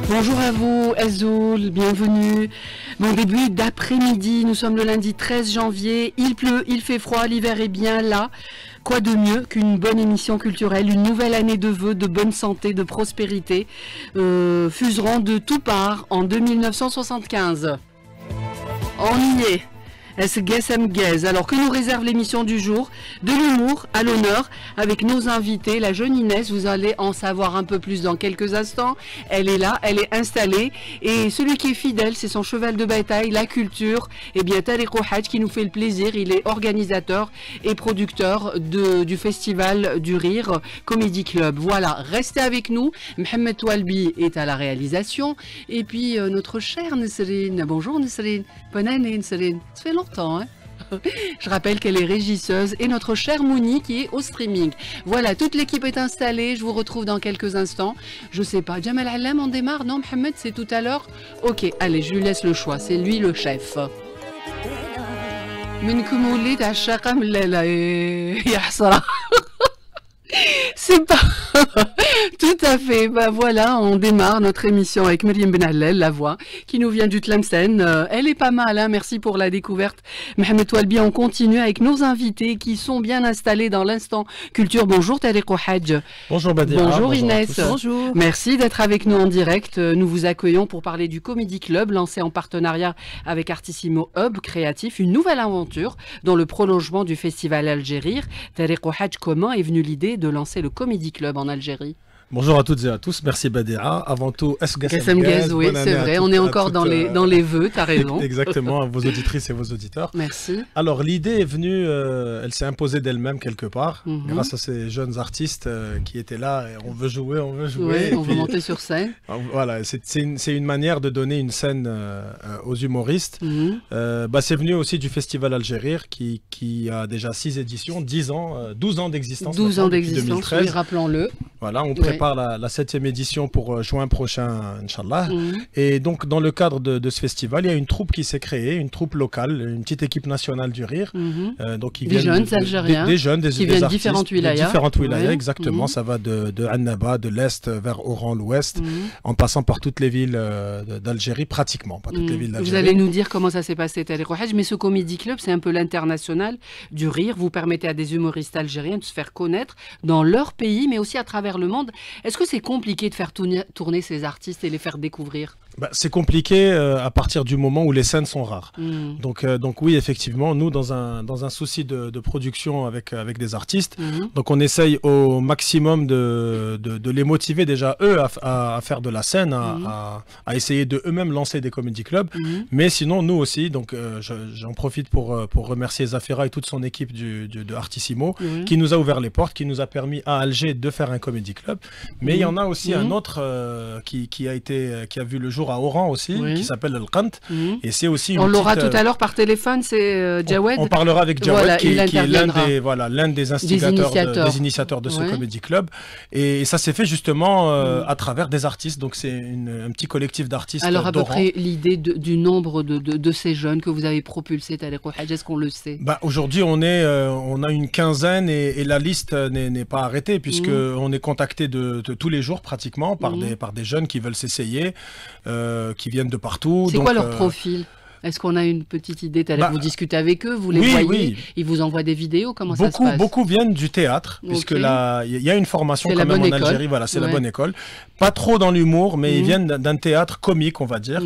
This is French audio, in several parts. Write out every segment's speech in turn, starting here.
Bonjour à vous, Azoul, bienvenue. Bon début d'après-midi, nous sommes le lundi 13 janvier, il pleut, il fait froid, l'hiver est bien là. Quoi de mieux qu'une bonne émission culturelle, une nouvelle année de vœux, de bonne santé, de prospérité, fuseront de tout part en 2975. On y est. Alors que nous réserve l'émission du jour? De l'humour à l'honneur avec nos invités. La jeune Inès, vous allez en savoir un peu plus dans quelques instants. Elle est là, elle est installée. Et celui qui est fidèle, c'est son cheval de bataille, la culture. Et bien Tariq Ouhadj qui nous fait le plaisir. Il est organisateur et producteur du Festival du Rire Comedy Club. Voilà, restez avec nous. Mohamed Toualbi est à la réalisation. Et puis notre chère Nesrine. Bonjour Nesrine. Bonne année Nesrine. Ça fait longtemps. Hein. Je rappelle qu'elle est régisseuse et notre chère Mouni qui est au streaming. Voilà, toute l'équipe est installée. Je vous retrouve dans quelques instants. Je sais pas, Jamal Allam, on démarre? Non, Mohamed, c'est tout à l'heure? Ok, allez, je lui laisse le choix. C'est lui le chef. C'est pas tout à fait. Bah voilà, on démarre notre émission avec Myriam Benallel, la voix, qui nous vient du Tlemcen. Elle est pas mal, hein. Merci pour la découverte. Mohamed Toualbi, on continue avec nos invités qui sont bien installés dans l'instant culture. Bonjour Tariq Ouhadj. Bonjour Badira. Bonjour Inès. Bonjour. Merci d'être avec nous en direct. Nous vous accueillons pour parler du Comedy Club, lancé en partenariat avec Artissimo Hub Créatif, une nouvelle aventure dans le prolongement du festival Algérie. Tariq Ouhadj, comment est venue l'idée de lancer le Comedy Club en Algérie? Bonjour à toutes et à tous, merci Badira. Avant tout, Gassem Gaz, oui, c'est vrai, on est encore dans les vœux, tu as raison. Exactement, vos auditrices et vos auditeurs. Merci. Alors l'idée est venue, elle s'est imposée d'elle-même quelque part, grâce à ces jeunes artistes qui étaient là, et on veut jouer, on veut jouer. Oui, on veut monter sur scène. Voilà, c'est une manière de donner une scène aux humoristes. C'est venu aussi du Festival Algérie qui a déjà 6 éditions, 10 ans, 12 ans d'existence. 12 ans d'existence, oui, rappelons-le. Voilà, on prépare la 7e édition pour juin prochain, Inch'Allah. Et donc, dans le cadre de ce festival, il y a une troupe qui s'est créée, une troupe locale, une petite équipe nationale du rire. Donc, des jeunes Algériens des jeunes, qui viennent de artistes, différentes wilayas. Différentes wilayas, exactement. Ça va de Annaba, de l'Est vers Oran, l'Ouest, en passant par toutes les villes d'Algérie, pratiquement. Pas toutes les villes d'Algérie. Vous allez nous dire comment ça s'est passé, Tariq Ouhadj, mais ce Comedy Club, c'est un peu l'international du rire. Vous permettez à des humoristes algériens de se faire connaître dans leur pays, mais aussi à travers le monde. Est-ce que c'est compliqué de faire tourner ces artistes et les faire découvrir? C'est compliqué à partir du moment où les scènes sont rares. Donc oui, effectivement, nous, dans un souci de production avec des artistes, donc on essaye au maximum de les motiver déjà, eux, à faire de la scène, à essayer de eux-mêmes lancer des comédie clubs. Mais sinon, nous aussi, donc j'en profite pour remercier Zafira et toute son équipe de Artissimo, qui nous a ouvert les portes, qui nous a permis à Alger de faire un comédie club. Mais il y en a aussi un autre qui a vu le jour à Oran aussi, qui s'appelle El Qant. Et c'est aussi on l'aura tout à l'heure par téléphone, c'est Jawed. On parlera avec Jawed, voilà, qui est l'un des instigateurs, des initiateurs de ce comédie club. Et ça s'est fait justement à travers des artistes. Donc c'est un petit collectif d'artistes. Alors à peu près l'idée du nombre de ces jeunes que vous avez propulsés, Tariq Ouhadj, est-ce qu'on le sait? Aujourd'hui, on a une quinzaine et la liste n'est pas arrêtée puisque on est contacté de tous les jours pratiquement par des jeunes qui veulent s'essayer, qui viennent de partout. C'est quoi leur profil? Est-ce qu'on a une petite idée? Vous discutez avec eux, vous les voyez, ils vous envoient des vidéos, comment ça se passe? Beaucoup viennent du théâtre, puisque là, il y a une formation quand même en Algérie, voilà, c'est la bonne école. Pas trop dans l'humour, mais ils viennent d'un théâtre comique, on va dire.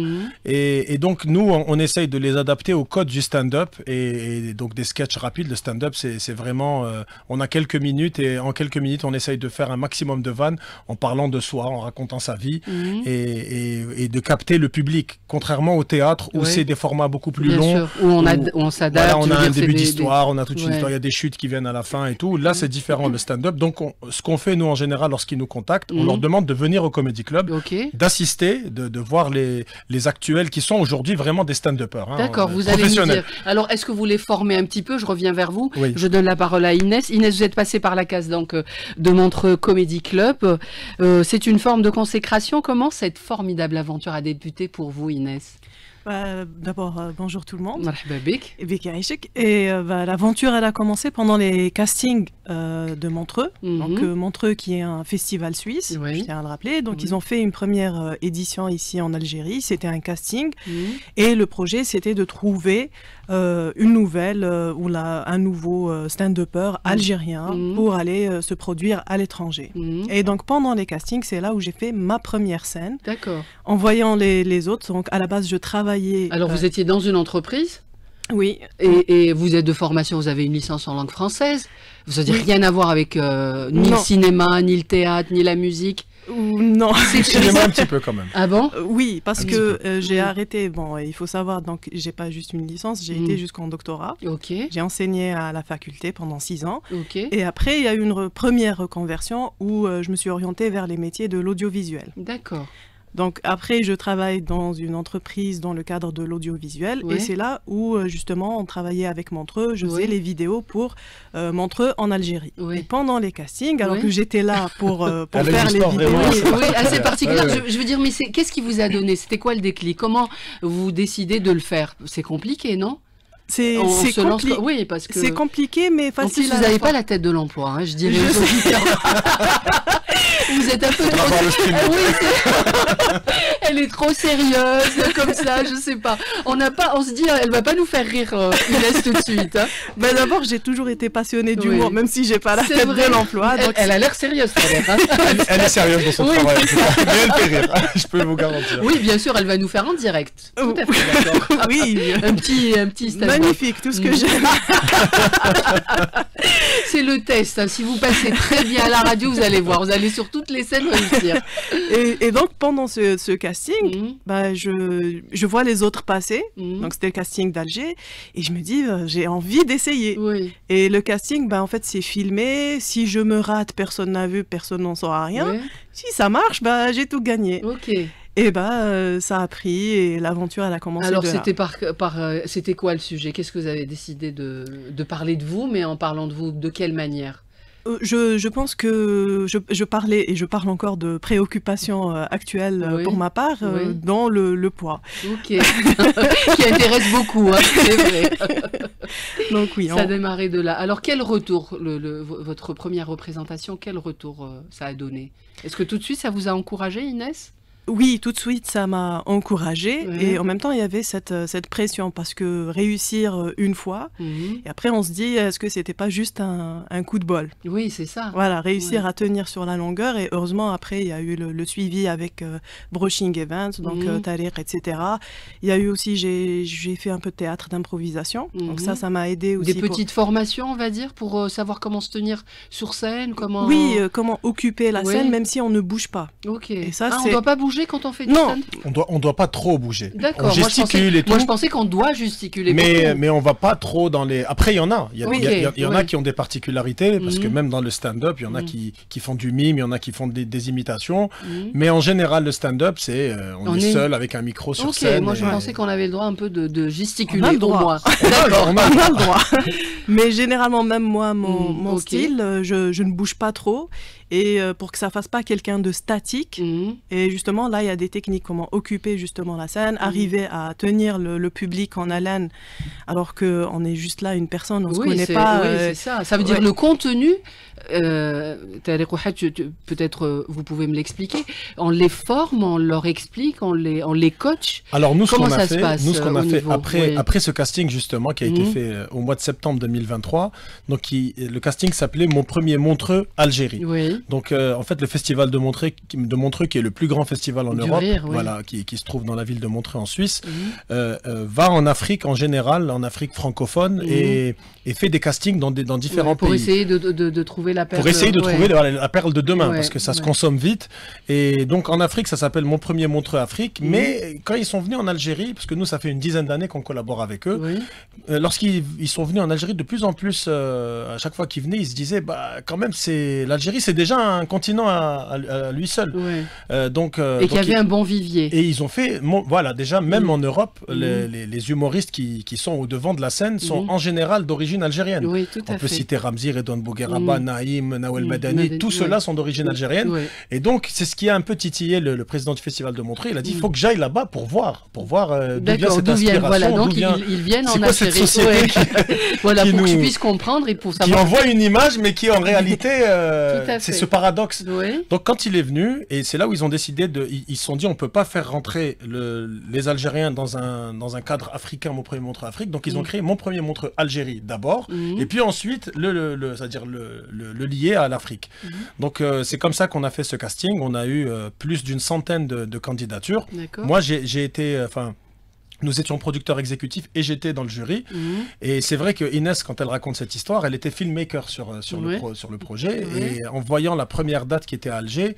Et donc, nous, on essaye de les adapter au code du stand-up, et donc des sketchs rapides. Le stand-up, c'est vraiment, on a quelques minutes, et en quelques minutes, on essaye de faire un maximum de vannes en parlant de soi, en racontant sa vie, et de capter le public, contrairement au théâtre, où c'est des formats beaucoup plus longs, où on s'adapte. Voilà, on a un début d'histoire, on a toute une histoire, il y a des chutes qui viennent à la fin et tout. Là, c'est différent, le stand-up. Donc, ce qu'on fait, nous, en général, lorsqu'ils nous contactent, on leur demande de venir au Comedy Club, d'assister, de voir les actuels qui sont aujourd'hui vraiment des stand-uppers. D'accord, vous allez nous dire. Alors, est-ce que vous les formez un petit peu? Je reviens vers vous. Je donne la parole à Inès. Inès, vous êtes passée par la case donc, de Montreux Comedy Club. C'est une forme de consécration. Comment cette formidable aventure a débuté pour vous, Inès? D'abord, bonjour tout le monde. Marhaba bik. Et l'aventure, elle a commencé pendant les castings de Montreux. Donc Montreux qui est un festival suisse, je tiens à le rappeler. Donc ils ont fait une première édition ici en Algérie. C'était un casting et le projet c'était de trouver une nouvelle ou un nouveau stand-upper algérien pour aller se produire à l'étranger. Et donc pendant les castings, c'est là où j'ai fait ma première scène. D'accord. En voyant les autres, donc à la base je travaillais... Alors vous étiez dans une entreprise ? Oui. Et vous êtes de formation, vous avez une licence en langue française. Vous n'avez rien à voir avec ni le cinéma, ni le théâtre, ni la musique. Non. C'est le cinéma un petit peu quand même. Ah bon? Oui, parce que j'ai arrêté. Bon, il faut savoir, donc j'ai pas juste une licence, j'ai été jusqu'en doctorat. Ok. J'ai enseigné à la faculté pendant 6 ans. Ok. Et après, il y a eu une première reconversion où je me suis orientée vers les métiers de l'audiovisuel. D'accord. Donc après, je travaille dans une entreprise dans le cadre de l'audiovisuel et c'est là où justement on travaillait avec Montreux, je faisais les vidéos pour Montreux en Algérie. Et pendant les castings, alors que j'étais là pour faire les vidéos... Oui, assez particulière. Je veux dire, mais qu'est-ce qui vous a donné? C'était quoi le déclic? Comment vous décidez de le faire? C'est compliqué, non? C'est compliqué. Oui, parce que... C'est compliqué, mais facile. En plus, vous n'avez pas la tête de l'emploi, hein, je dirais. Vous êtes un peu trop... Oui, elle est trop sérieuse, comme ça, je sais pas. On se dit, elle va pas nous faire rire, Inès, tout de suite. Hein. Ben d'abord, j'ai toujours été passionnée d'humour, même si j'ai pas la tête de l'emploi. Elle a l'air sérieuse, hein. Elle est sérieuse dans son travail, mais elle fait rire, je peux vous garantir. Oui, bien sûr, elle va nous faire en direct. Tout à fait d'accord. Oui. Un petit stand-up. Magnifique, tout ce que j'aime. C'est le test. Hein. Si vous passez très bien à la radio, vous allez voir. Vous allez sur toutes les scènes réussir. Et donc, pendant ce casting, je vois les autres passer. Donc, c'était le casting d'Alger. Et je me dis, j'ai envie d'essayer. Oui. Et le casting, en fait, c'est filmé. Si je me rate, personne n'a vu, personne n'en saura rien. Oui. Si ça marche, j'ai tout gagné. Ok. Et ça a pris et l'aventure, elle a commencé. Alors, c'était quoi le sujet? Qu'est-ce que vous avez décidé de parler de vous, mais en parlant de vous, de quelle manière? Je pense que je parlais et je parle encore de préoccupations actuelles pour ma part dans le poids. Ok. Qui intéresse beaucoup, hein, c'est vrai. Donc oui. Ça a démarré de là. Alors quel retour, votre première représentation, quel retour ça a donné? Est-ce que tout de suite ça vous a encouragé, Inès? Oui, tout de suite, ça m'a encouragée. Et en même temps, il y avait cette pression parce que réussir une fois, et après on se dit, est-ce que c'était pas juste un coup de bol? Oui, c'est ça. Voilà, réussir à tenir sur la longueur. Et heureusement, après, il y a eu le suivi avec Broching Events, donc Tariq, etc. Il y a eu aussi, j'ai fait un peu de théâtre d'improvisation. Donc ça m'a aidé aussi. Des petites formations, on va dire, pour savoir comment se tenir sur scène, comment... Oui, comment occuper la scène, même si on ne bouge pas. Ok. Et ça, on ne doit pas bouger quand on fait du stand? On doit pas trop bouger. D'accord. On gesticule et tout. Moi, je pensais qu'on doit gesticuler. Mais on va pas trop dans les... Après, il y en a. Il y en a qui ont des particularités, parce que même dans le stand-up, il y en a qui font du mime, il y en a qui font des imitations. Mais en général, le stand-up, c'est on est seul avec un micro sur scène. Moi, je pensais qu'on avait le droit un peu de gesticuler. On a le droit. D'accord, on a le droit. Mais généralement, même moi, mon style, je ne bouge pas trop. Et pour que ça fasse pas quelqu'un de statique. Et justement, là, il y a des techniques, comment occuper justement la scène, arriver à tenir le public en haleine, alors qu'on est juste là, une personne, on ne se connaît pas. Oui, c'est ça. Ça veut dire le contenu, peut-être vous pouvez me l'expliquer, on les forme, on leur explique, on les coach. Alors nous, ce qu'on a fait, après ce casting justement, qui a été fait au mois de septembre 2023, donc le casting s'appelait Mon premier Montreux Algérie. Oui. Donc en fait le festival de Montreux qui est le plus grand festival en Europe, voilà, qui se trouve dans la ville de Montreux en Suisse, va en Afrique en général, en Afrique francophone, et fait des castings dans différents pays. Pour essayer de trouver la perle. Pour essayer de trouver la perle de demain, parce que ça se consomme vite. Et donc en Afrique, ça s'appelle Mon premier Montreux Afrique. Mais quand ils sont venus en Algérie, parce que nous, ça fait une dizaine d'années qu'on collabore avec eux, lorsqu'ils sont venus en Algérie, de plus en plus, à chaque fois qu'ils venaient, ils se disaient, quand même, l'Algérie, c'est déjà déjà un continent à lui seul. Et qui avait un bon vivier. Et ils ont fait, voilà, déjà, même en Europe, les humoristes qui sont au devant de la scène sont en général d'origine algérienne. Oui, tout à fait. On peut citer Ramzi, Redouane Bougueraba, Naïm, Nawel Madani, tous ceux-là sont d'origine algérienne. Et donc, c'est ce qui a un peu titillé le président du festival de Montreux. Il a dit, il faut que j'aille là-bas pour voir d'où vient cette inspiration. Voilà, donc ils viennent en Algérie. Cette société voilà, pour que tu puisses comprendre et pour savoir. Qui envoie une image, mais qui en réalité, c'est ce paradoxe. Donc, quand il est venu, et c'est là où ils ont décidé ils se sont dit, on peut pas faire rentrer les Algériens dans un cadre africain, mon premier Montreux Afrique. Donc, ils ont créé mon premier Montreux Algérie d'abord, et puis ensuite, c'est-à-dire le lier à l'Afrique. Donc, c'est comme ça qu'on a fait ce casting. On a eu plus d'une centaine de candidatures. Moi, j'ai été, nous étions producteurs exécutifs et j'étais dans le jury. Et c'est vrai que Inès, quand elle raconte cette histoire, elle était filmmaker sur le projet. Et en voyant la première date qui était à Alger,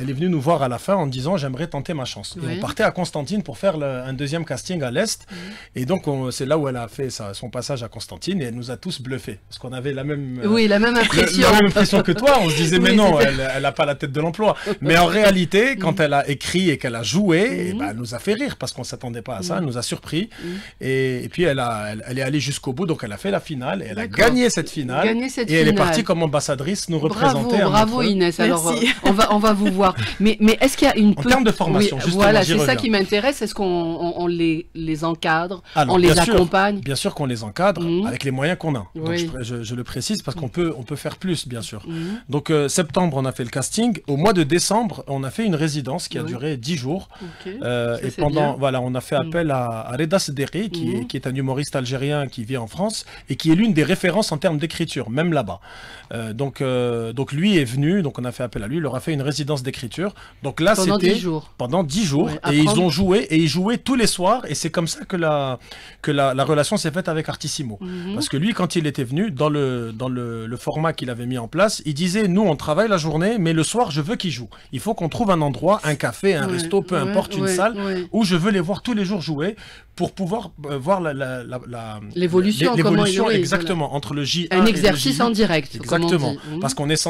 elle est venue nous voir à la fin en disant « j'aimerais tenter ma chance ». Et on partait à Constantine pour faire un deuxième casting à l'Est. Et donc, c'est là où elle a fait son passage à Constantine et elle nous a tous bluffés. Parce qu'on avait la même impression. La même impression que toi. On se disait « mais non, elle n'a pas la tête de l'emploi ». Mais en réalité, quand elle a écrit et qu'elle a joué, elle nous a fait rire parce qu'on ne s'attendait pas à ça. Elle nous a surpris. Et puis, elle est allée jusqu'au bout. Donc, elle a fait la finale et elle a gagné cette finale. Et elle est partie comme ambassadrice nous représenter. Bravo Inès. Alors, on va vous voir. Mais est-ce qu'il y a une... En termes de formation, justement, voilà, c'est ça qui m'intéresse. Est-ce qu'on les encadre, on les accompagne? Bien sûr qu'on les encadre avec les moyens qu'on a. Donc je le précise parce qu'on peut faire plus, bien sûr. Donc septembre, on a fait le casting. Au mois de décembre, on a fait une résidence qui a duré 10 jours. Et pendant, voilà, on a fait appel à Reda Sederi, qui est un humoriste algérien qui vit en France et qui est l'une des références en termes d'écriture, même là-bas. Donc lui est venu, donc on a fait appel à lui, il leur a fait une résidence d'écriture. Donc là, c'était pendant 10 jours. Et ils ont joué, et ils jouaient tous les soirs. Et c'est comme ça que la relation s'est faite avec Artissimo. Parce que lui, quand il était venu, dans le format qu'il avait mis en place, il disait, nous, on travaille la journée, mais le soir, je veux qu'ils jouent. Il faut qu'on trouve un endroit, un café, un resto, peu importe, une salle, où je veux les voir tous les jours jouer pour pouvoir voir l'évolution exactement, entre le J1 un exercice en direct. Exactement. Parce qu'on est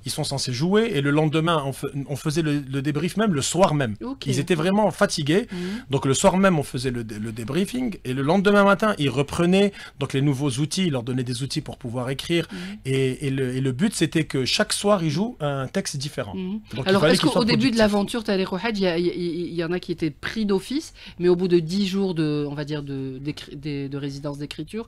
ils sont censés jouer, et le lendemain, on faisait le débrief même le soir même. Ils étaient vraiment fatigués. Donc le soir même, on faisait le débriefing. Et le lendemain matin, ils reprenaient donc les nouveaux outils, ils leur donnaient des outils pour pouvoir écrire. Et le but, c'était que chaque soir, ils jouent un texte différent. Donc, alors, est-ce qu'au début de l'aventure, il y en a qui étaient pris d'office, mais au bout de 10 jours on va dire, de résidence d'écriture,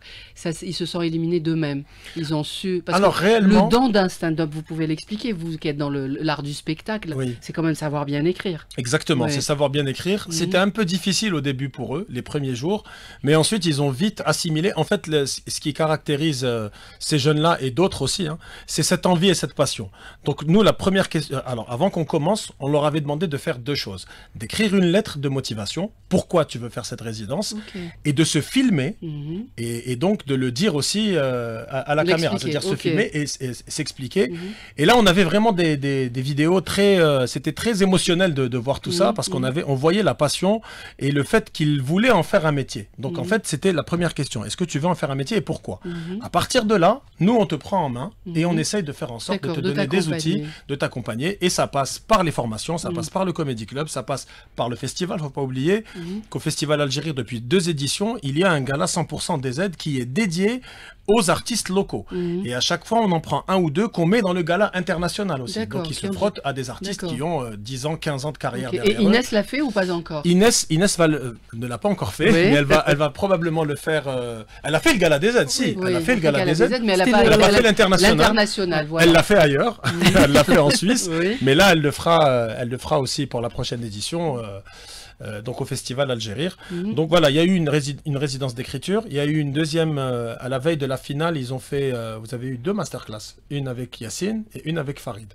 ils se sont éliminés d'eux-mêmes. Ils ont su... Parce que réellement, le don d'un stand-up, vous pouvez l'expliquer, vous qui êtes dans l'art du spectacle, c'est quand même savoir bien écrire. Exactement, c'est savoir bien écrire. C'était un peu difficile au début pour eux, les premiers jours, mais ensuite, ils ont vite assimilé. En fait, ce qui caractérise ces jeunes-là, et d'autres aussi, c'est cette envie et cette passion. Donc nous, la première question... Alors, avant qu'on commence, on leur avait demandé de faire 2 choses. D'écrire une lettre de motivation, pourquoi tu veux faire cette résidence, et de se filmer, et donc de le dire aussi à la caméra, c'est-à-dire se filmer et s'expliquer. Et là, on avait vraiment des vidéos c'était très émotionnel de voir tout ça, parce on voyait la passion et le fait qu'ils voulaient en faire un métier. Donc en fait, c'était la première question. Est-ce que tu veux en faire un métier et pourquoi? À partir de là, nous, on te prend en main et on essaye de faire en sorte de te donner des outils, de t'accompagner, et ça passe par les formations, ça passe par le Comedy Club, ça passe par le festival. Il ne faut pas oublier qu'au Festival Algérie, depuis 2 éditions, il y a un gala 100% des aides qui est dédié aux artistes locaux. Et à chaque fois, on en prend 1 ou 2 qu'on met dans le gala international aussi. Donc, ils se frottent à des artistes qui ont 10 ans, 15 ans de carrière derrière eux. Et Inès l'a fait ou pas encore? Inès ne l'a pas encore fait, mais elle va probablement le faire. Elle a fait le gala des aides, elle a fait le gala des aides, mais elle n'a pas fait l'international. Voilà. Elle l'a fait ailleurs, elle l'a fait en Suisse, mais là, elle le fera aussi pour la prochaine édition. Donc au Festival Algérie. Donc voilà, il y a eu une résidence d'écriture. Il y a eu une deuxième, à la veille de la finale, ils ont fait, vous avez eu 2 masterclass. Une avec Yacine et une avec Farid.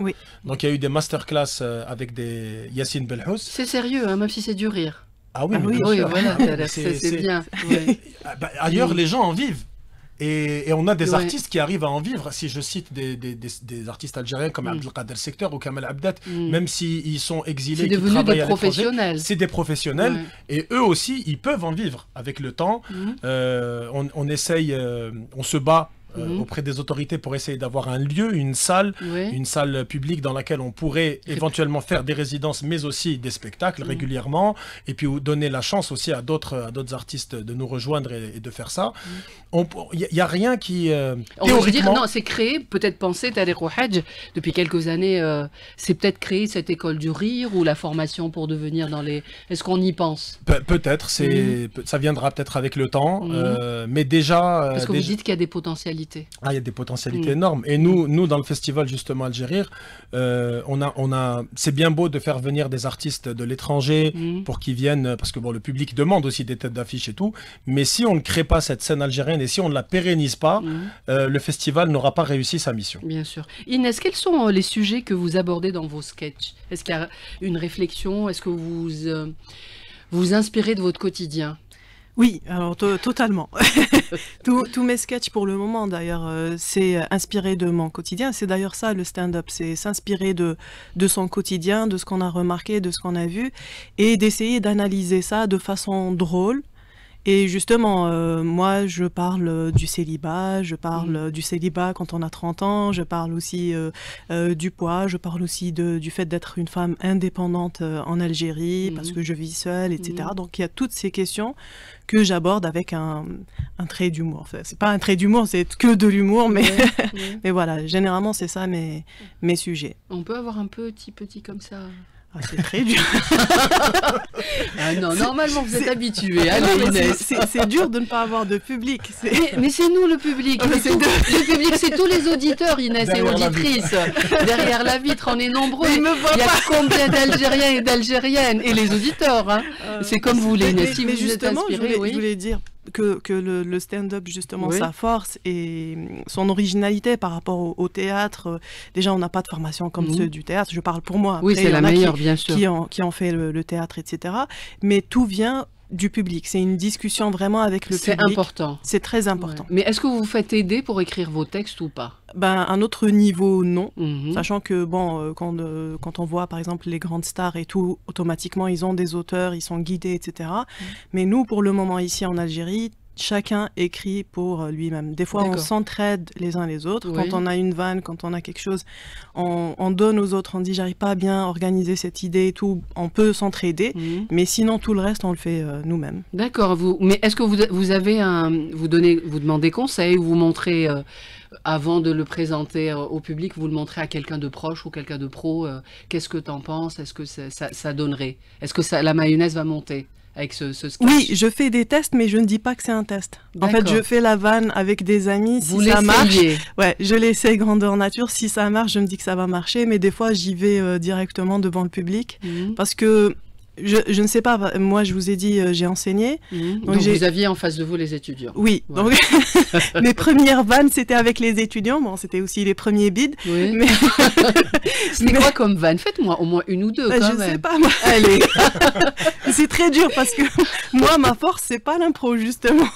Donc il y a eu des masterclass avec des Yacine Belhous. C'est sérieux, même si c'est du rire. Ah oui, voilà, c'est bien. Ailleurs, les gens en vivent. Et on a des artistes qui arrivent à en vivre. Si je cite des artistes algériens comme Abdelkader Secteur ou Kamal Abdat, même s'ils sont exilés, c'est devenu des professionnels. C'est des professionnels, et eux aussi, ils peuvent en vivre avec le temps. On essaye, on se bat auprès des autorités pour essayer d'avoir un lieu, une salle publique dans laquelle on pourrait éventuellement faire des résidences, mais aussi des spectacles régulièrement, et puis donner la chance aussi à d'autres artistes de nous rejoindre et de faire ça. Il n'y a rien qui... on veut dire, non, c'est créé, peut-être penser, Tariq Ouhadj, depuis quelques années, c'est peut-être créé cette école du rire ou la formation pour devenir dans les... Est-ce qu'on y pense? Peut-être, ça viendra peut-être avec le temps, mais déjà... Parce que vous dites qu'il y a des potentialités. Ah, il y a des potentialités énormes. Et nous, dans le festival justement Algérie, c'est bien beau de faire venir des artistes de l'étranger pour qu'ils viennent, parce que bon, le public demande aussi des têtes d'affiche et tout, mais si on ne crée pas cette scène algérienne et si on ne la pérennise pas, le festival n'aura pas réussi sa mission. Bien sûr. Inès, quels sont les sujets que vous abordez dans vos sketchs? Est-ce qu'il y a une réflexion? Est-ce que vous vous inspirez de votre quotidien? Oui, alors totalement. Tous mes sketchs pour le moment, d'ailleurs, c'est inspiré de mon quotidien. C'est d'ailleurs ça, le stand-up, c'est s'inspirer de son quotidien, de ce qu'on a remarqué, de ce qu'on a vu, et d'essayer d'analyser ça de façon drôle. Et justement, moi, je parle du célibat, je parle du célibat quand on a 30 ans, je parle aussi du poids, je parle aussi du fait d'être une femme indépendante en Algérie, parce que je vis seule, etc. Donc, il y a toutes ces questions que j'aborde avec un trait d'humour. Enfin, c'est pas un trait d'humour, c'est que de l'humour, mais, mais voilà, généralement, c'est ça mes sujets. On peut avoir un petit comme ça. Ah, c'est très dur. Ah non, normalement vous êtes habitués. Allez, Inès. C'est dur de ne pas avoir de public. Mais c'est nous le public. Le public, c'est tous les auditeurs, Inès, et auditrices. Derrière la vitre, on est nombreux. Il y a combien d'Algériens et d'Algériennes? Et les auditeurs. Hein. C'est comme vous voulez, Inès. Si vous êtes inspirés, je voulais dire que le stand-up, justement, sa force et son originalité par rapport au théâtre. Déjà, on n'a pas de formation comme ceux du théâtre. Je parle pour moi. Après, oui, c'est la meilleure, bien sûr. Qui ont fait le théâtre, etc. Mais tout vient du public. C'est une discussion vraiment avec le public. C'est important. C'est très important. Ouais. Mais est-ce que vous vous faites aider pour écrire vos textes ou pas? À un autre niveau, non. Sachant que, bon, quand on voit, par exemple, les grandes stars et tout, automatiquement, ils ont des auteurs, ils sont guidés, etc. Mais nous, pour le moment, ici en Algérie, chacun écrit pour lui-même. Des fois, on s'entraide les uns les autres. Quand on a une vanne, quand on a quelque chose, on donne aux autres, on dit « j'arrive pas à bien organiser cette idée et tout », on peut s'entraider, mais sinon, tout le reste, on le fait nous-mêmes. D'accord. Mais est-ce que vous avez vous demandez conseil, vous montrez... avant de le présenter au public, vous le montrez à quelqu'un de proche ou quelqu'un de pro, qu'est-ce que tu en penses? Est-ce que ça donnerait? Est-ce que la mayonnaise va monter avec ce sketch? Oui, je fais des tests, mais je ne dis pas que c'est un test. En fait, je fais la vanne avec des amis. Si ça marche, je l'essaye grandeur nature. Si ça marche, je me dis que ça va marcher, mais des fois, j'y vais directement devant le public parce que je ne sais pas, moi je vous ai dit, j'ai enseigné. Donc vous aviez en face de vous les étudiants. Oui, donc mes premières vannes c'était avec les étudiants, bon c'était aussi les premiers bides. Oui. Mais... C'était quoi comme vanne? Faites-moi au moins une ou deux quand même. Je sais pas moi. Allez. C'est très dur parce que moi ma force c'est pas l'impro justement.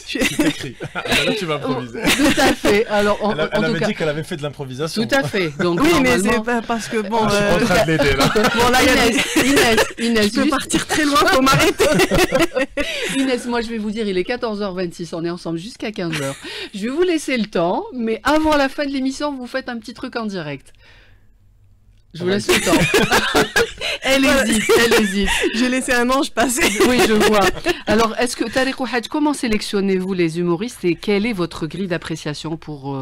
C'est écrit. Là tu vas improviser. Tout à fait. Alors, elle avait dit qu'elle avait fait de l'improvisation. Tout à fait. Donc, oui mais c'est pas parce que bon... je suis en train de l'aider là. Bon là Inès, je peux partir très loin, faut m'arrêter. Inès, moi je vais vous dire, il est 14h26, on est ensemble jusqu'à 15h. Je vais vous laisser le temps, mais avant la fin de l'émission, vous faites un petit truc en direct. Je vous laisse le temps. Elle hésite. J'ai laissé un ange passer. Oui, je vois. Alors, est-ce que, Tariq Ouhadj, comment sélectionnez-vous les humoristes et quelle est votre grille d'appréciation pour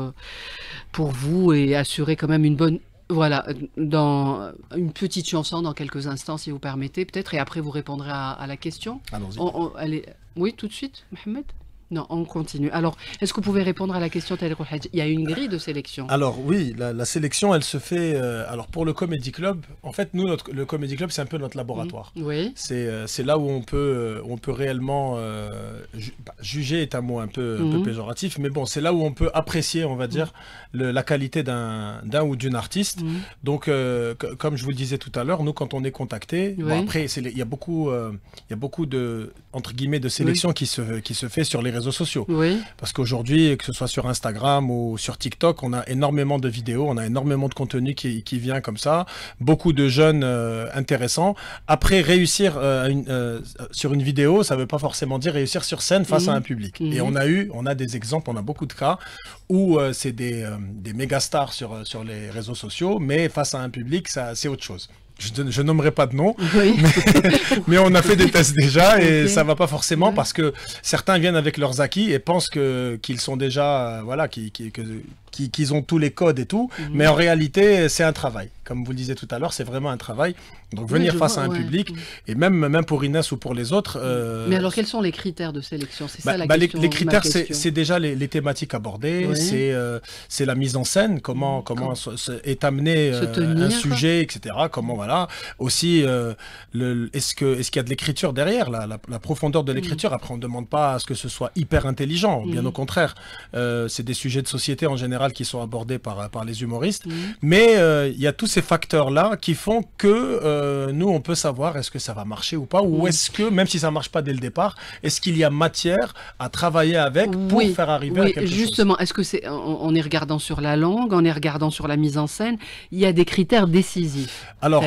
vous et assurer quand même une bonne... Voilà, dans une petite chanson dans quelques instants, si vous permettez, peut-être, et après vous répondrez à la question. Allons-y. Oui, tout de suite, Mohamed? Non, on continue. Alors, est-ce que vous pouvez répondre à la question, Tariq Ouhadj? Il y a une grille de sélection. Alors oui, la sélection, elle se fait... alors pour le Comedy Club, en fait, nous, le Comedy Club, c'est un peu notre laboratoire. Oui. C'est là où on peut réellement... juger est un mot un peu péjoratif, mais bon, c'est là où on peut apprécier, on va dire, la qualité d'un ou d'une artiste. Donc, comme je vous le disais tout à l'heure, nous, quand on est contacté, bon, après, il y a beaucoup de, entre guillemets, de sélection qui se fait sur les réseaux sociaux. Oui. Parce qu'aujourd'hui, que ce soit sur Instagram ou sur TikTok, on a énormément de vidéos, on a énormément de contenu qui vient comme ça, beaucoup de jeunes intéressants. Après, réussir sur une vidéo, ça ne veut pas forcément dire réussir sur scène face à un public. Et on a des exemples, on a beaucoup de cas où c'est des méga stars sur les réseaux sociaux, mais face à un public, c'est autre chose. Je nommerai pas de nom, oui. mais on a fait des tests déjà et ça va pas forcément parce que certains viennent avec leurs acquis et pensent qu'ils sont déjà, voilà, qu'ils ont tous les codes et tout, mais en réalité, c'est un travail. Comme vous le disiez tout à l'heure, c'est vraiment un travail. Donc venir face à un public, et même pour Inès ou pour les autres... Mais alors, quels sont les critères de sélection? C'est ça la question. Les critères, c'est déjà les thématiques abordées, c'est la mise en scène, comment est amené un sujet, etc. Comment, voilà. Aussi, est-ce qu'il y a de l'écriture derrière, la profondeur de l'écriture? Après, on ne demande pas à ce que ce soit hyper intelligent, bien au contraire. C'est des sujets de société en général qui sont abordés par les humoristes. Mais il y a tous ces facteurs-là qui font que nous, on peut savoir est-ce que ça va marcher ou pas, ou est-ce que, même si ça ne marche pas dès le départ, est-ce qu'il y a matière à travailler avec pour faire arriver à quelque chose? Justement, est-ce que c'est en y regardant sur la langue, en y regardant sur la mise en scène, il y a des critères décisifs? Alors,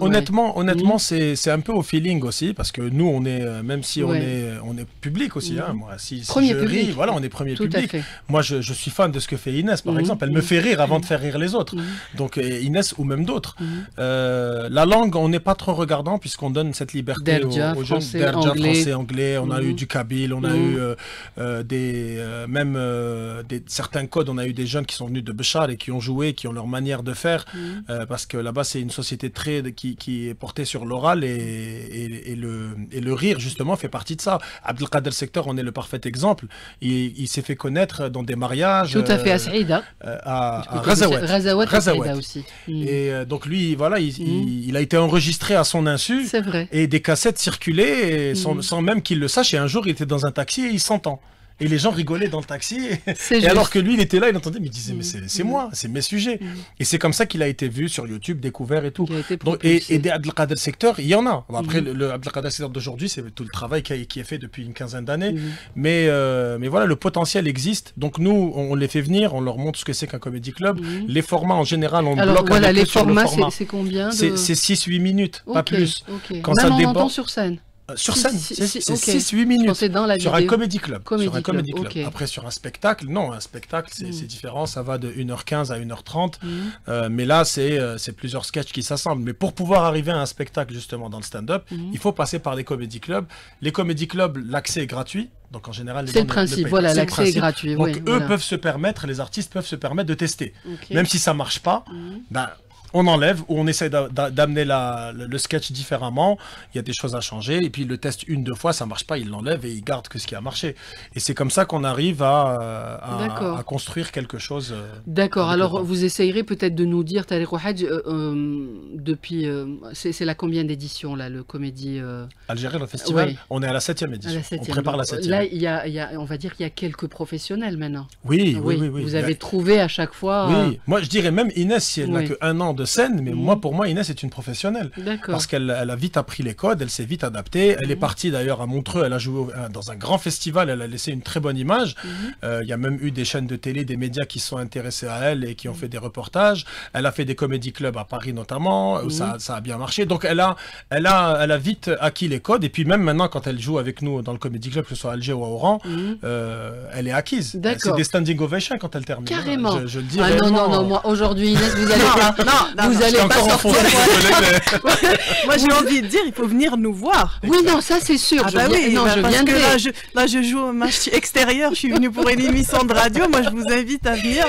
honnêtement, c'est un peu au feeling aussi, parce que nous, on est, même si on est public aussi, hein, moi, si je ris, voilà, on est premier public. Moi, je suis fan de ce que fait Inès, par exemple. Elle me fait rire avant de faire rire les autres. Donc, Inès ou même d'autres. La langue, on n'est pas trop regardant puisqu'on donne cette liberté aux jeunes. Français, anglais. On a eu du kabyle, on a eu certains codes. On a eu des jeunes qui sont venus de Béchar et qui ont joué, qui ont leur manière de faire. Parce que là-bas, c'est une société qui est portée sur l'oral et le rire, justement, fait partie de ça. Abdelkader Sector, on est le parfait exemple. Il s'est fait connaître dans des mariages. Tout à fait, à Saïda. À Razawat aussi. Et donc lui, voilà, il a été enregistré à son insu. C'est vrai. Et des cassettes circulaient sans même qu'il le sache. Et un jour, il était dans un taxi et il s'entend. Et les gens rigolaient dans le taxi. Et alors que lui, il était là, il entendait, mais il disait, mais c'est moi, c'est mes sujets. Et c'est comme ça qu'il a été vu sur YouTube, découvert et tout. Donc, et des Abdelkader Sector, il y en a. Après, le Abdelkader Sector d'aujourd'hui, c'est tout le travail qui est fait depuis une quinzaine d'années. Mais voilà, le potentiel existe. Donc nous, on les fait venir, on leur montre ce que c'est qu'un comédie club. Les formats, en général, on bloque voilà, les formats, c'est combien C'est 6-8 minutes, pas plus. Quand ça déborde, on entend sur scène. Sur scène, c'est 6-8 minutes sur un comédie club. Après, sur un spectacle, non, un spectacle, c'est différent, ça va de 1h15 à 1h30. Mais là, c'est plusieurs sketchs qui s'assemblent. Mais pour pouvoir arriver à un spectacle, justement, dans le stand-up, il faut passer par les comédie clubs. Les comédie clubs, l'accès est gratuit. Donc, en général, c'est le principe, voilà, l'accès est gratuit. Donc, peuvent se permettre, les artistes peuvent se permettre de tester. Même si ça ne marche pas, on enlève ou on essaie d'amener le sketch différemment. Il y a des choses à changer. Et puis, il le teste 1-2 fois, ça ne marche pas, il l'enlève et il garde que ce qui a marché. Et c'est comme ça qu'on arrive à construire quelque chose. D'accord. Alors, vous essayerez peut-être de nous dire, Tariq Ouhadj, depuis... c'est la combien d'éditions, là, le comédie Algérie, le festival, on est à la 7e édition. On prépare la 7e. Là, on va dire qu'il y a quelques professionnels maintenant. Oui. Vous avez trouvé à chaque fois... Oui. Moi, je dirais même Inès, si elle n'a que 1 an de scène, mais pour moi, Inès est une professionnelle. Parce qu'elle a vite appris les codes, elle s'est vite adaptée. Elle est partie d'ailleurs à Montreux, elle a joué dans un grand festival, elle a laissé une très bonne image. Il y a même eu des chaînes de télé, des médias qui se sont intéressés à elle et qui ont fait des reportages. Elle a fait des comédie clubs à Paris notamment, où ça a bien marché. Donc elle a vite acquis les codes. Et puis même maintenant, quand elle joue avec nous dans le comédie club, que ce soit à Alger ou à Oran, elle est acquise. C'est des standing ovations quand elle termine. Carrément. Je le dis non, moi aujourd'hui, Inès, vous allez pas... Vous allez pas sortir. Moi, j'ai envie de dire, il faut venir nous voir. Oui, non, ça c'est sûr. Je viendrai. Là, je joue au match extérieur. Je suis venue pour une émission de radio. Moi, je vous invite à venir.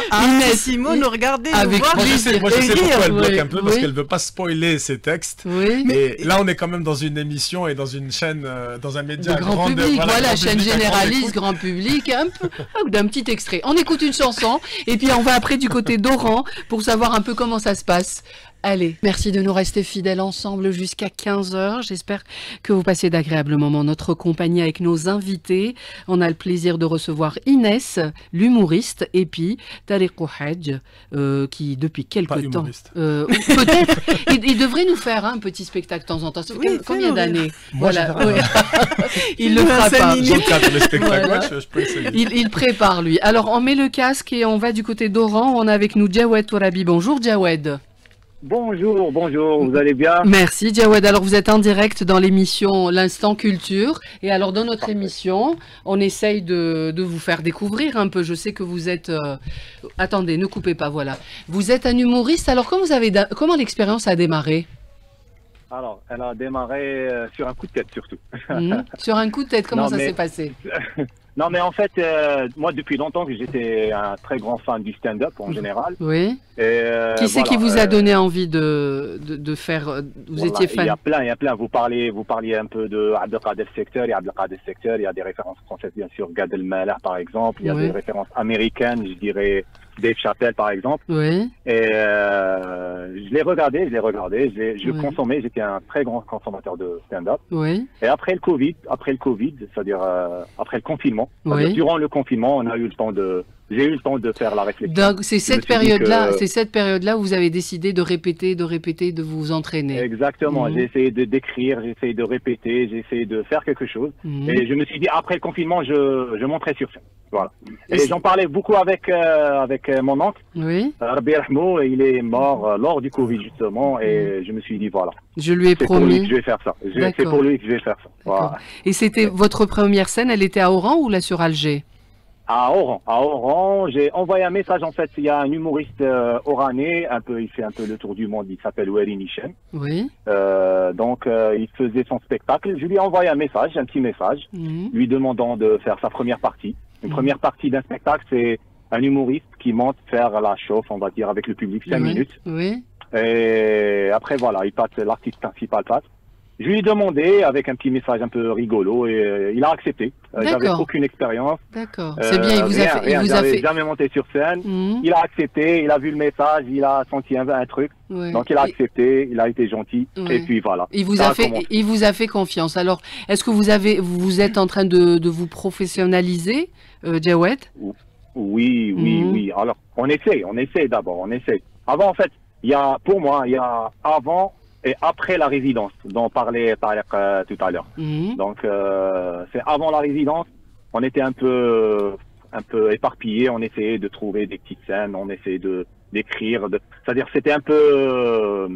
Simon, nous regarder, nous voir. Moi, je sais pourquoi elle bloque un peu parce qu'elle veut pas spoiler ses textes. Mais là, on est quand même dans une émission et dans une chaîne, dans un média grand public. Voilà, chaîne généraliste, grand public, un peu d'un petit extrait. On écoute une chanson et puis on va après du côté d'Oran pour savoir un peu comment ça se passe. Allez, merci de nous rester fidèles ensemble jusqu'à 15h. J'espère que vous passez d'agréables moments notre compagnie avec nos invités. On a le plaisir de recevoir Inès, l'humoriste, et puis Tariq Ouhadj, qui depuis quelque temps... peut-être, il devrait nous faire un petit spectacle de temps en temps. Combien d'années? Voilà. Il le fera pas. Il prépare, lui. Alors, on met le casque et on va du côté d'Oran. On a avec nous Jawed Tourabi. Bonjour, Jawed. Bonjour, vous allez bien? Merci Jawed. Alors vous êtes en direct dans l'émission L'Instant Culture. Et alors dans notre émission, on essaye de vous faire découvrir un peu. Je sais que vous êtes... Attendez, ne coupez pas, voilà. Vous êtes un humoriste. Alors comment l'expérience a démarré? Alors, elle a démarré sur un coup de tête surtout. Sur un coup de tête, comment ça s'est passé? Non, mais en fait, moi, depuis longtemps, j'étais un très grand fan du stand-up en général. Oui. Qui c'est qui vous a donné envie de faire... Vous étiez fan? Il y a plein. Vous parliez un peu de Abdelkader Secteur. Il y a Abdelkader Secteur, il y a des références françaises, bien sûr, Gad Elmaleh, par exemple. Il y a des références américaines, je dirais... Dave Chappelle, par exemple. Oui. Et je l'ai regardé, je consommais, j'étais un très grand consommateur de stand-up. Oui. Et après le Covid, c'est-à-dire après le confinement, durant le confinement, j'ai eu le temps de faire la réflexion. Donc c'est cette période-là où vous avez décidé de répéter, de vous entraîner. Exactement. J'ai essayé d'écrire, j'ai essayé de répéter, j'ai essayé de faire quelque chose. Et je me suis dit, après le confinement, je monterai sur scène. Voilà. Et j'en parlais beaucoup avec mon oncle. Oui. Rabbi Rahmou, il est mort lors du Covid justement, et je me suis dit voilà. Je lui ai promis. C'est pour lui que je vais faire ça. C'est pour lui que je vais faire ça. Voilà. Et c'était votre première scène, elle était à Oran ou là sur Alger? À Oran, j'ai envoyé un message. En fait, il y a un humoriste oranais, il fait un peu le tour du monde. Il s'appelle Weri Nichem. Oui. Donc, il faisait son spectacle. Je lui ai envoyé un petit message, lui demandant de faire sa première partie. Une première partie d'un spectacle, c'est un humoriste qui monte faire la chauffe, on va dire, avec le public, 5 minutes. Oui. Et après, voilà, l'artiste principal passe. Je lui ai demandé avec un petit message un peu rigolo et il a accepté. J'avais aucune expérience. D'accord. C'est bien, il vous a fait... jamais monté sur scène. Il a accepté, il a vu le message, il a senti un truc. Donc il a accepté, il a été gentil. Et puis voilà. Il vous a fait confiance. Alors, est-ce que vous êtes en train de vous professionnaliser, Jawed? Oui. Alors, on essaie d'abord. Avant, en fait, pour moi, il y a avant et après la résidence dont parlait Tariq tout à l'heure. Donc c'est avant la résidence, on était un peu éparpillés, on essayait de trouver des petites scènes, on essayait d'écrire, c'est-à-dire c'était un peu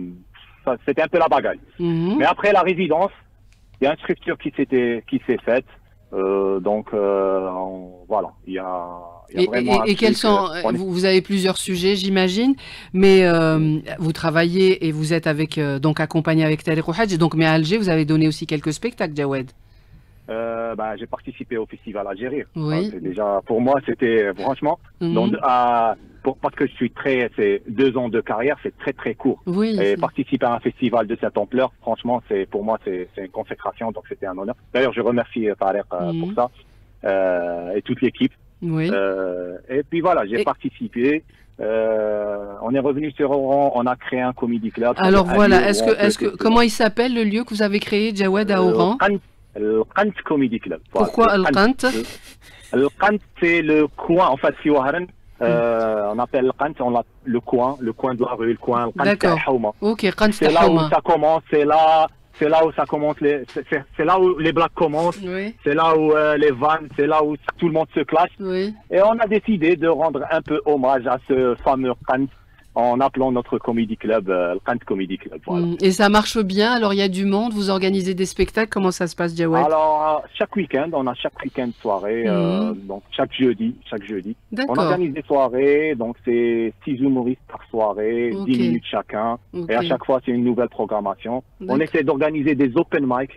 la bagaille. Mais après la résidence, il y a une structure qui s'est faite. Donc voilà, il y a vraiment quels sont vous avez plusieurs sujets, j'imagine, mais vous travaillez et vous êtes donc accompagné avec Tariq Ouhadj, donc mais à Alger vous avez donné aussi quelques spectacles, Jawed. J'ai participé au festival Algérie. Oui. Déjà pour moi c'était franchement parce que c'est 2 ans de carrière, c'est très très court. Oui, et participer à un festival de cette ampleur, franchement, pour moi c'est une consécration, donc c'était un honneur. D'ailleurs, je remercie Tariq pour ça et toute l'équipe. Oui. Et puis voilà, j'ai participé. On est revenu sur Oran, on a créé un comedy club. Alors voilà, comment il s'appelle le lieu que vous avez créé, Jawed, à Oran? Le Qant Comedy Club. Pourquoi le Qant? Le Qant, c'est le coin, en fait, si on appelle le coin, le coin de la rue, le coin. D'accord. Ok, Qant c'est là où ça commence, c'est là où ça commence, c'est là où les blagues commencent, c'est là où les vannes, c'est là où tout le monde se clash. Et on a décidé de rendre un peu hommage à ce fameux Qant en appelant notre comedy club le Qant Comedy Club. Voilà. Et ça marche bien? Alors il y a du monde, vous organisez des spectacles, comment ça se passe, Jawed? Alors chaque week-end soirée, donc chaque jeudi. On organise des soirées, donc c'est 6 humoristes par soirée, 10 minutes chacun, et à chaque fois c'est une nouvelle programmation. On essaie d'organiser des open mic,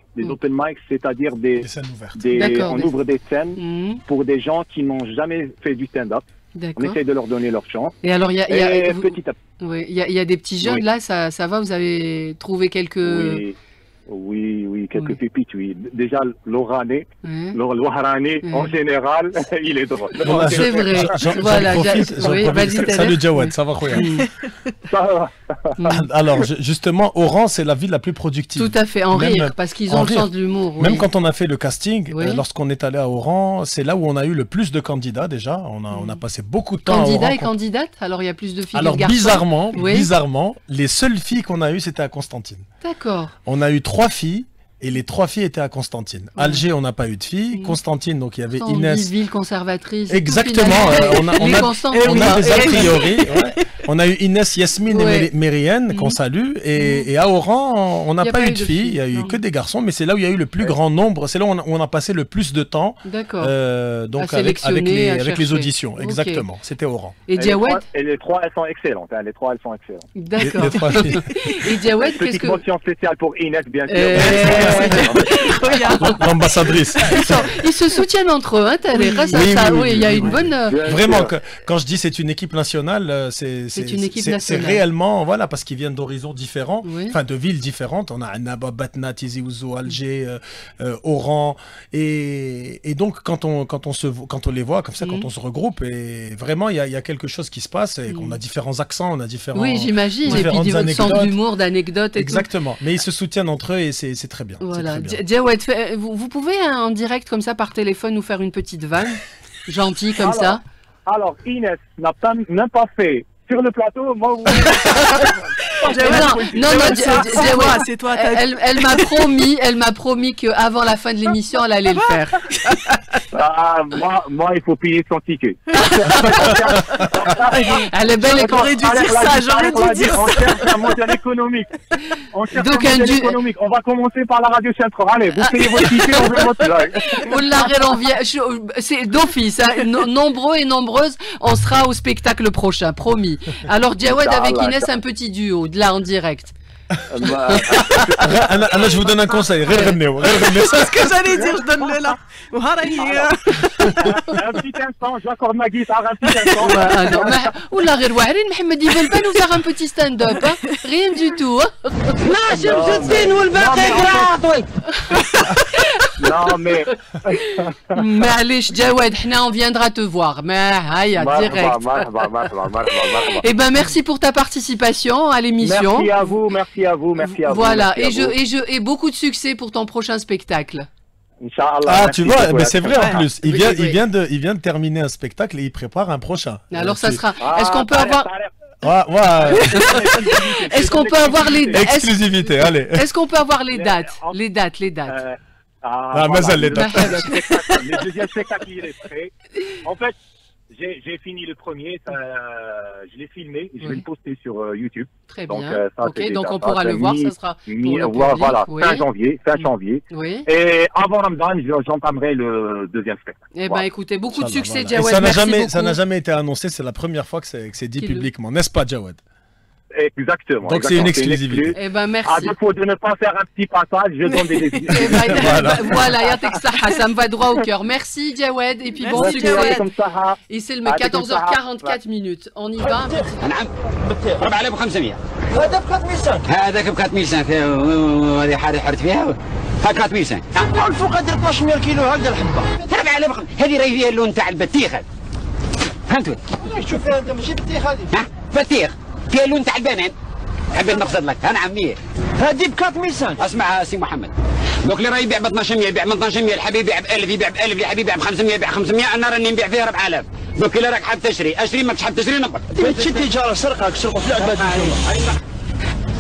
c'est-à-dire des scènes ouvertes. On ouvre des scènes pour des gens qui n'ont jamais fait du stand-up. On essaie de leur donner leur chance. Et alors, il y a petit à petit. Il y a des petits jeunes là, ça va, vous avez trouvé quelques... Oui, quelques pépites, oui. Déjà, l'Oranais, l'Ouharani, en général, il est drôle. C'est vrai. Voilà, salut Jawed, ça va quoi? Ça va. Alors, justement, Oran, c'est la ville la plus productive. Tout à fait, en rire, parce qu'ils ont le sens de l'humour. Même quand on a fait le casting, lorsqu'on est allé à Oran, c'est là où on a eu le plus de candidats déjà. On a passé beaucoup de temps à Oran. Candidats et candidates? Alors, il y a plus de filles que de garçons. Alors, bizarrement, les seules filles qu'on a eues, c'était à Constantine. D'accord. On a eu 3 filles. Et les 3 filles étaient à Constantine. Alger, on n'a pas eu de filles. Constantine, donc il y avait Inès. Ville conservatrice. Exactement. On a des a priori. On a eu Inès, Yasmine et Mérienne, qu'on salue. Et à Oran, on n'a pas eu de filles. Il y a eu que des garçons. Mais c'est là où il y a eu le plus grand nombre. C'est là où on a passé le plus de temps. D'accord. Donc avec les auditions. Exactement. C'était Oran. Et Jawed? Et les 3, elles sont excellentes. Les 3, elles sont excellentes. D'accord. Et Jawed, qu'est-ce que... Mention spéciale pour Inès, bien sûr. L'ambassadrice. Ils se soutiennent entre eux, hein, il y a une bonne. Vraiment, quand je dis c'est une équipe nationale, c'est une équipe nationale. C'est réellement, voilà, parce qu'ils viennent d'horizons différents, enfin de villes différentes. On a Annaba, Batna, Tizi Ouzou, Alger, Oran, et donc quand on les voit comme ça, quand on se regroupe, et vraiment il y a quelque chose qui se passe, et qu'on a différents accents, on a différents. Oui, j'imagine. Et puis du sens d'humour, d'anecdotes. Exactement. Mais ils se soutiennent entre eux et c'est très bien. Voilà. Jawed, vous pouvez en direct comme ça par téléphone nous faire une petite vanne gentille comme ça. Alors Inès n'a même pas fait sur le plateau. Moi, non, c'est toi. Elle m'a promis qu'avant la fin de l'émission, elle allait le faire. Moi, il faut payer son ticket. Elle est belle et j'aurais dû dire ça, j'aurais dû dire ça. On cherche un modèle économique. On va commencer par la radio centrale. Allez, vous payez votre ticket, on veut votre live. C'est d'office, nombreux et nombreuses, on sera au spectacle prochain, promis. Alors Jawed avec Inès, un petit duo, là en direct. Anna, je vous donne un conseil. C'est ce que j'allais dire, je donne le là. Un petit instant, j'accorde ma guitare, un petit instant. Oula, Mohamed, ils veulent pas nous faire un petit stand-up, rien du tout. Non, mais. معليش جواد, on viendra te voir. Mais direct. Eh ben merci pour ta participation à l'émission. Merci à vous. Voilà, et beaucoup de succès pour ton prochain spectacle. Inch'Allah. Ah, tu vois, mais c'est vrai en plus. Il vient de terminer un spectacle et il prépare un prochain. Alors ça sera. Est-ce qu'on peut avoir. Est-ce qu'on peut avoir les dates? Exclusivité, allez. Est-ce qu'on peut avoir les dates? Les dates. Mais les dates. Le deuxième spectacle, il est prêt. En fait, j'ai fini le premier, je l'ai filmé, je vais le poster sur YouTube. Très bien. Donc on pourra le voir, ça sera pour le public. Voilà, fin janvier. Oui. Et avant Ramadan, j'entamerai le deuxième spectacle. Eh bien, écoutez, beaucoup de succès, Jawed. Ça n'a jamais été annoncé, c'est la première fois que c'est dit publiquement, n'est-ce pas, Jawed? Exactement. Donc c'est une exclusivité. Eh ben merci. À défaut de ne pas faire un petit passage, je donne des voilà, yatek saha, ça me va droit au cœur. Merci Jawed et puis bon succès. Et c'est le 14h44 minutes. On y va. ربع عليه ب 500. هذا ب 4500. هذاك ب 4500 هذه حاجه حرت فيها. ها 4500. الفوق قدر 1200 كيلو هكذا الحبه. ربع عليه هذه راهي فيها اللون تاع البطيخ هذا. فهمت؟ شوف هذا ماشي بطيخ هذه. بطيخ. فيها اللون تاع البنان. حبيت نقصد لك انا عميه. هذه ب 4500. اسمع سي محمد. دوك اللي راه يبيع ب 1200 يبيع ب 1200 الحبيب يبيع ب 1000 يبيع ب 1000 الحبيب يبيع ب 500 يبيع ب 500 انا راني نبيع فيها 4000. دوك الا راك حاب تشري اشري ماكش حاب تشري نقبض. تشد تجاره سرقه سرقوا في العباد.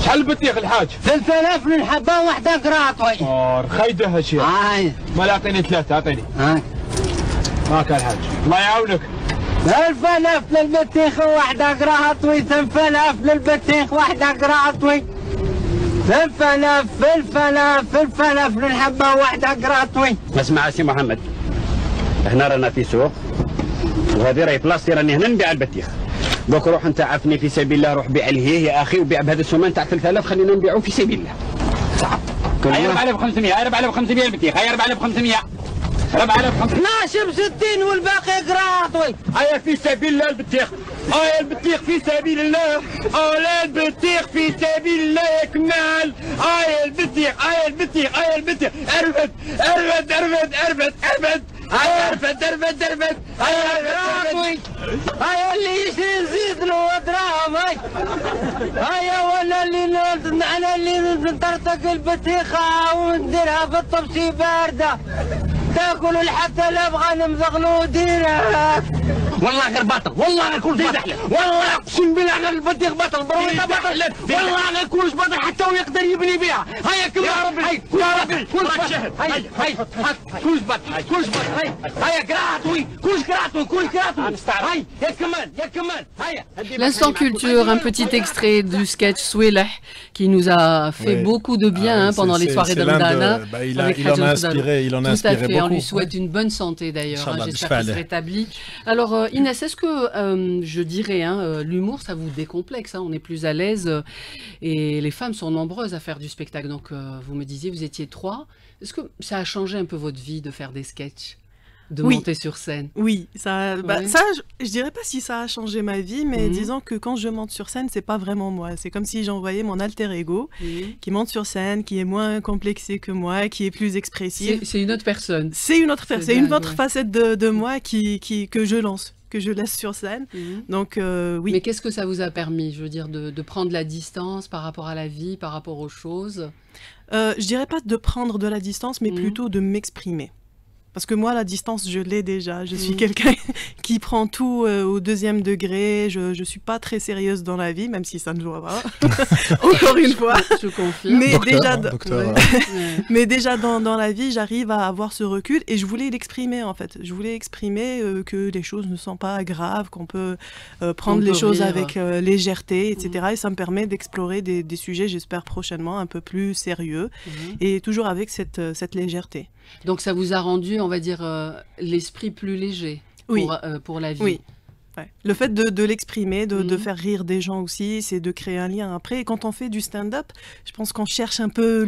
شحال البطيخ الحاج؟ 3000 للحبه واحده قراطوي. خايده هالشيء. ما اعطيني ثلاثه اعطيني. هاك الحاج. الله يعاونك. 3000 للبطيخ واحده قراطوي 3000 للبطيخ واحده قراطوي 3000 للحبه واحده قراطوي. اسمع سي محمد هنا رانا في سوق وهذه راهي بلاصتي راني هنا نبيع البطيخ. دوك روح انت عافني في سبيل الله روح بيع لي يا اخي وبيع بهذا السومان تاع 3000 خلينا نبيعوا في سبيل الله. صعب. هاي 4500 هاي 4500 البطيخ هاي 4500 12 والباقي قراطوي. هيا في سبيل الله البطيخ. هيا البطيخ في سبيل الله. هيا البطيخ في سبيل الله يا كمال. هيا البطيخ هيا البطيخ هيا البطيخ ارفد ارفد ارفد ارفد ارفد هيا ارفد ارفد ارفد هيا هيا اللي يزيد له دراهم هيا وانا اللي نطرطق البطيخه ونديرها في الطبسي بارده تاكل حتى لا بغى نمزغلو ديرها والله غير باطل والله غير كلش باطل والله اقسم بالله غير البطيخ باطل برويطه باطل والله غير كلش باطل حتى هو يقدر يبني بها هيا كل يا ربي يا ربي كلش باطل هيا كلش باطل كلش باطل هيا قراتوي كلش قراتوي كلش قراتوي هيا يا كمان يا كمان هيا L'instant culture, un petit extrait du sketch Souelah qui nous a fait beaucoup de bien pendant les soirées de Ramadana. Il en a inspiré beaucoup. On lui souhaite une bonne santé d'ailleurs. J'espère qu'il se rétablit. Alors Inès, est-ce que je dirais, l'humour, ça vous décomplexe, on est plus à l'aise et les femmes sont nombreuses à faire du spectacle. Donc vous me disiez, vous étiez 3. Est-ce que ça a changé un peu votre vie de faire des sketchs? De monter sur scène. Oui, ça, je dirais pas si ça a changé ma vie, mais disons que quand je monte sur scène, c'est pas vraiment moi. C'est comme si j'envoyais mon alter ego qui monte sur scène, qui est moins complexé que moi, qui est plus expressif. C'est une autre personne. C'est une autre personne, c'est une autre facette de moi que je lance, que je laisse sur scène. Donc oui. Mais qu'est-ce que ça vous a permis, je veux dire, de prendre la distance par rapport à la vie, par rapport aux choses? Je dirais pas de prendre de la distance, mais plutôt de m'exprimer. Parce que moi, la distance, je l'ai déjà. Je suis quelqu'un qui prend tout au deuxième degré. Je ne suis pas très sérieuse dans la vie, même si ça ne se voit pas. Encore une fois. Je confirme. Mais déjà dans la vie, j'arrive à avoir ce recul et je voulais l'exprimer en fait. Je voulais exprimer que les choses ne sont pas graves, qu'on peut prendre les choses avec légèreté, etc. Et ça me permet d'explorer des sujets, j'espère prochainement, un peu plus sérieux et toujours avec cette légèreté. Donc ça vous a rendu, on va dire, l'esprit plus léger pour la vie. Oui. Ouais. Le fait de l'exprimer, de faire rire des gens aussi, c'est de créer un lien après. Et quand on fait du stand-up, je pense qu'on cherche un peu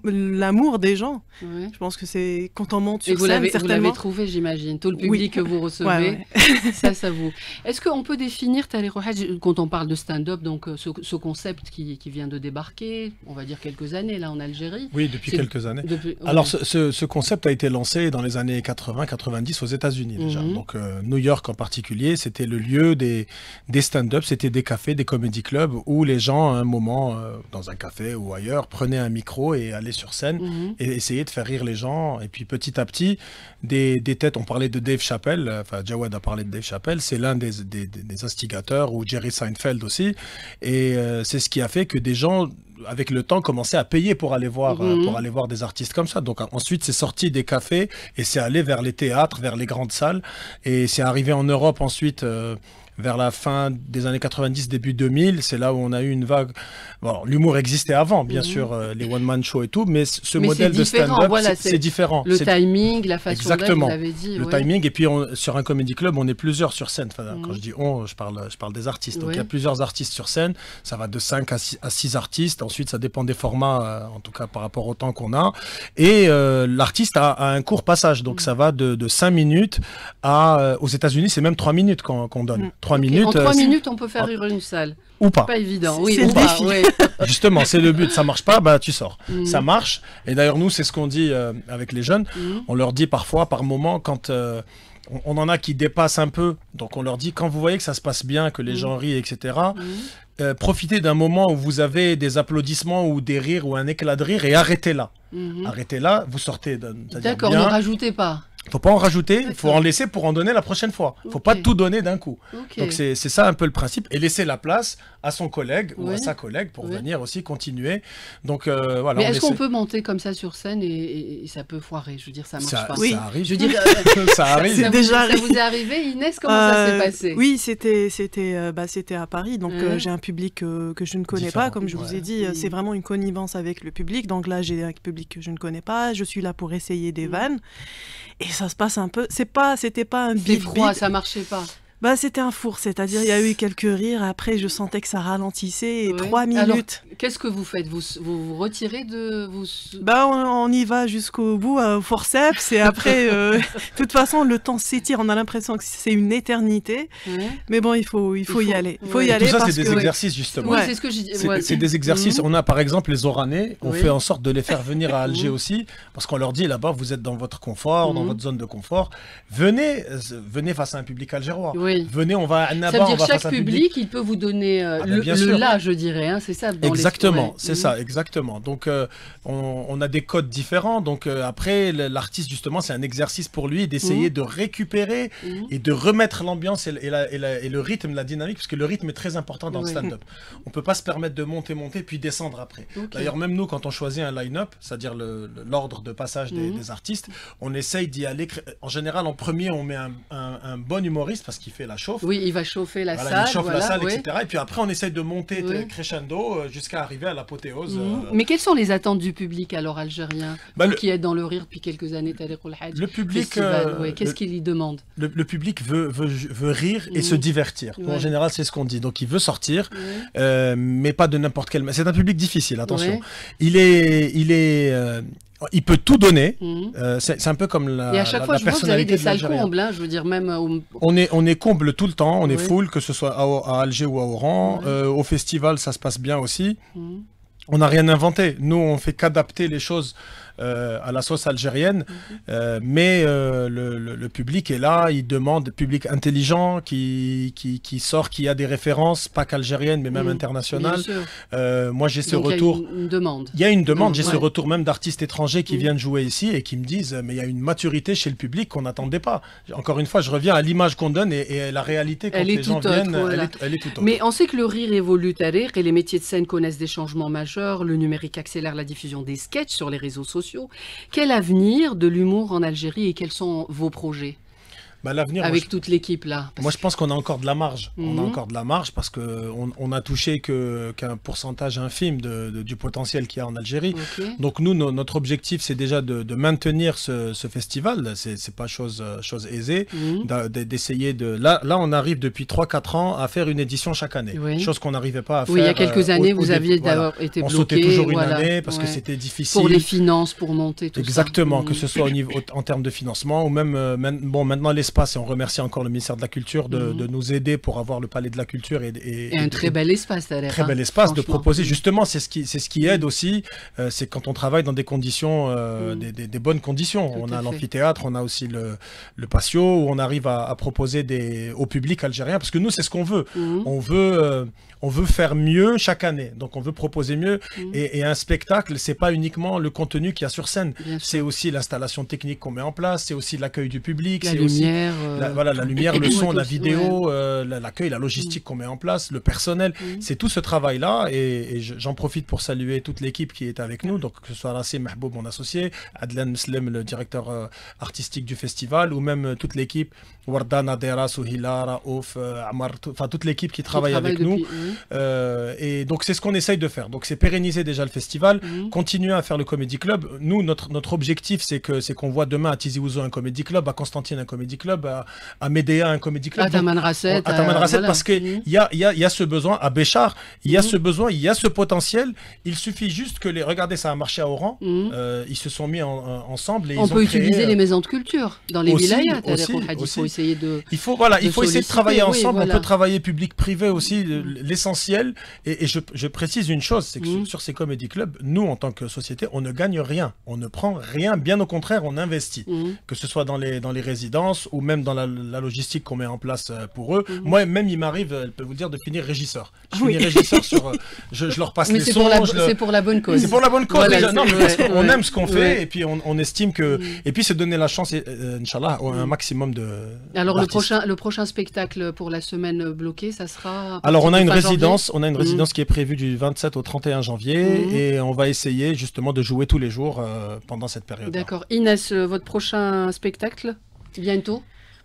l'amour des gens. Ouais. Je pense que c'est quand on monte sur scène, certainement. Vous l'avez trouvé, j'imagine. Tout le public que vous recevez, ça vous... Est-ce qu'on peut définir, quand on parle de stand-up, donc ce concept qui vient de débarquer, on va dire quelques années là en Algérie? Oui, depuis quelques années. Alors ce concept a été lancé dans les années 80-90 aux États-Unis déjà. Donc New York en particulier, c'était le lieu des stand-up, c'était des cafés, des comédie clubs où les gens, à un moment, dans un café ou ailleurs, prenaient un micro et allaient sur scène et essayaient de faire rire les gens. Et puis petit à petit, des têtes, on parlait de Dave Chappelle, enfin Jawad a parlé de Dave Chappelle, c'est l'un des instigateurs, ou Jerry Seinfeld aussi. Et c'est ce qui a fait que des gens, avec le temps, commençaient à payer pour aller voir des artistes comme ça. Donc ensuite, c'est sorti des cafés et c'est allé vers les théâtres, vers les grandes salles. Et c'est arrivé en Europe ensuite, vers la fin des années 90, début 2000. C'est là où on a eu une vague. Bon, l'humour existait avant, bien sûr, les one-man shows et tout, mais ce modèle de stand-up, c'est différent. Le timing, la façon d'être, vous l'avez dit. Le timing, et puis sur un comédie club, on est plusieurs sur scène. Enfin, quand je dis on, je parle des artistes. Donc il y a plusieurs artistes sur scène, ça va de 5 à 6 artistes. Ensuite, ça dépend des formats, en tout cas par rapport au temps qu'on a. Et l'artiste a un court passage, donc ça va de 5 minutes à... aux États-Unis, c'est même 3 minutes qu'on donne. 3 minutes. En 3 minutes, on peut faire rire une salle. Ou pas. Pas évident, oui. C'est le défi. Justement, c'est le but. Ça marche pas, bah tu sors. Ça marche. Et d'ailleurs, nous, c'est ce qu'on dit avec les jeunes. On leur dit parfois, par moment, quand on en a qui dépassent un peu, donc on leur dit, quand vous voyez que ça se passe bien, que les gens rient, etc., profitez d'un moment où vous avez des applaudissements ou des rires ou un éclat de rire et arrêtez là. Arrêtez là, vous sortez. D'accord, ne rajoutez pas. Il ne faut pas en rajouter, il faut en laisser pour en donner la prochaine fois. Il ne faut pas tout donner d'un coup. Donc c'est ça un peu le principe. Et laisser la place à son collègue ou à sa collègue pour venir aussi continuer. Donc voilà. Mais est-ce qu'on peut monter comme ça sur scène et ça peut foirer? Je veux dire, ça marche pas. Ça arrive. Je veux dire, ça arrive. C'est déjà ça vous est arrivé, Inès? Comment ça s'est passé? Oui, c'était à Paris. Donc j'ai un public que je ne connais pas. Comme je vous ai dit, c'est vraiment une connivence avec le public. Donc là, j'ai un public que je ne connais pas. Je suis là pour essayer des vannes. Et ça se passe un peu... C'était pas un bip. C'est froid, ça marchait pas. C'était un four, c'est-à-dire il y a eu quelques rires, après je sentais que ça ralentissait, et 3 minutes. Alors, qu'est-ce que vous faites? Vous retirez de... On y va jusqu'au bout, au forceps, et après, de toute façon, le temps s'étire, on a l'impression que c'est une éternité, mais bon, il faut y aller. Il faut y aller. Tout ça, c'est des exercices, justement. Oui, c'est ce que je dis. C'est des exercices. On a, par exemple, les Oranais, on fait en sorte de les faire venir à Alger aussi, parce qu'on leur dit, là-bas, vous êtes dans votre confort, dans votre zone de confort, venez face à un public algérois. Venez, on va à Annaba, ça veut dire chaque public, il peut vous donner le là, je dirais, c'est ça. Exactement, c'est ça, exactement. Donc, on a des codes différents. Donc, après, l'artiste, justement, c'est un exercice pour lui d'essayer de récupérer et de remettre l'ambiance et le rythme, la dynamique, parce que le rythme est très important dans le stand-up. On peut pas se permettre de monter, puis descendre après. D'ailleurs, même nous, quand on choisit un line-up, c'est-à-dire l'ordre de passage des artistes, on essaye d'y aller. En général, en premier, on met un bon humoriste parce qu'il fait la chauffe. Oui, il va chauffer la salle. Il chauffe la salle, etc. Et puis après, on essaye de monter crescendo jusqu'à arriver à l'apothéose. Mais quelles sont les attentes du public alors algérien, qui est dans le rire depuis quelques années, le public, qu'est-ce qu'il y demande? Le public veut rire et se divertir. En général, c'est ce qu'on dit. Donc, il veut sortir, mais pas de n'importe quel. C'est un public difficile, attention. Il peut tout donner. C'est un peu comme la Et à chaque fois, je vois que vous avez des salles combles. Je veux dire, même... On est comble tout le temps. On est full, que ce soit à Alger ou à Oran. Au festival, ça se passe bien aussi. On n'a rien inventé. Nous, on fait qu'adapter les choses à la sauce algérienne, mais le public est là, il demande, public intelligent qui sort, qui a des références, pas qu'algériennes, mais même internationales. Moi, j'ai ce retour. Il y a une demande. Il y a une demande, j'ai ce retour même d'artistes étrangers qui viennent jouer ici et qui me disent, mais il y a une maturité chez le public qu'on n'attendait pas. Encore une fois, je reviens à l'image qu'on donne et la réalité quand les gens viennent, elle est tout autre. Mais on sait que le rire évolue, et les métiers de scène connaissent des changements majeurs, le numérique accélère la diffusion des sketchs sur les réseaux sociaux. Quel avenir de l'humour en Algérie et quels sont vos projets? L'avenir, avec toute l'équipe là. Moi je pense qu'on a encore de la marge. On a encore de la marge parce qu'on a touché qu'un pourcentage infime du potentiel qu'il y a en Algérie. Donc nous, notre objectif c'est déjà de maintenir ce festival. C'est pas chose aisée d'essayer de... Là on arrive depuis 3-4 ans à faire une édition chaque année. Chose qu'on n'arrivait pas à faire. Oui, il y a quelques années vous aviez d'abord été bloqué. On sautait toujours une année parce que c'était difficile. Pour les finances, pour monter tout ça. Exactement, que ce soit en termes de financement ou même... maintenant l'espace, et on remercie encore le ministère de la Culture de nous aider pour avoir le palais de la culture et un très bel espace d'ailleurs. Très bel espace de proposer justement, c'est ce qui aide aussi, c'est quand on travaille dans des conditions, des bonnes conditions. On a l'amphithéâtre, on a aussi le patio où on arrive à proposer au public algérien, parce que nous c'est ce qu'on veut. On veut faire mieux chaque année, donc on veut proposer mieux et un spectacle, c'est pas uniquement le contenu qu'il y a sur scène, c'est aussi l'installation technique qu'on met en place, c'est aussi l'accueil du public, la lumière, la lumière, le son, la vidéo, l'accueil, la logistique qu'on met en place, le personnel, c'est tout ce travail-là et j'en profite pour saluer toute l'équipe qui est avec nous, donc que ce soit Rassim Mahboub, mon associé, Adlan Meslem, le directeur artistique du festival, ou même toute l'équipe, Warda, Nadera, Souhila, Raouf, Amar, enfin toute l'équipe qui travaille avec nous. Et donc c'est ce qu'on essaye de faire, donc c'est pérenniser déjà le festival, continuer à faire le Comedy Club. Nous, notre objectif c'est qu'on voit demain à Tizi Ouzou un Comedy Club, à Constantine un Comedy Club, à Médéa un Comedy Club. À Tamanrasset. Parce qu'il y a ce besoin, à Béchar, il y a ce besoin, il y a ce potentiel. Il suffit juste que regardez, ça a marché à Oran, ils se sont mis ensemble. Et on peut utiliser les maisons de culture dans les wilayas. Il faut essayer de... Il faut essayer de travailler ensemble, on peut travailler public-privé aussi, l'essentiel. Et je précise une chose, c'est que sur ces Comedy Clubs, nous en tant que société, on ne gagne rien, on ne prend rien, bien au contraire, on investit. Que ce soit dans les résidences ou même dans la logistique qu'on met en place pour eux. Moi, même, il m'arrive, je peux vous dire, de finir régisseur. Je finis régisseur sur... je leur passe les sons. C'est pour la bonne cause. C'est pour la bonne cause. Voilà, non, mais parce qu'on aime ce qu'on fait et puis on estime que... Et puis, c'est donner la chance, Inch'Allah, à un maximum de... Alors, le prochain spectacle pour la semaine bloquée, ça sera... Alors, on a une résidence qui est prévue du 27 au 31 janvier et on va essayer justement de jouer tous les jours pendant cette période. D'accord. Inès, votre prochain spectacle, bientôt?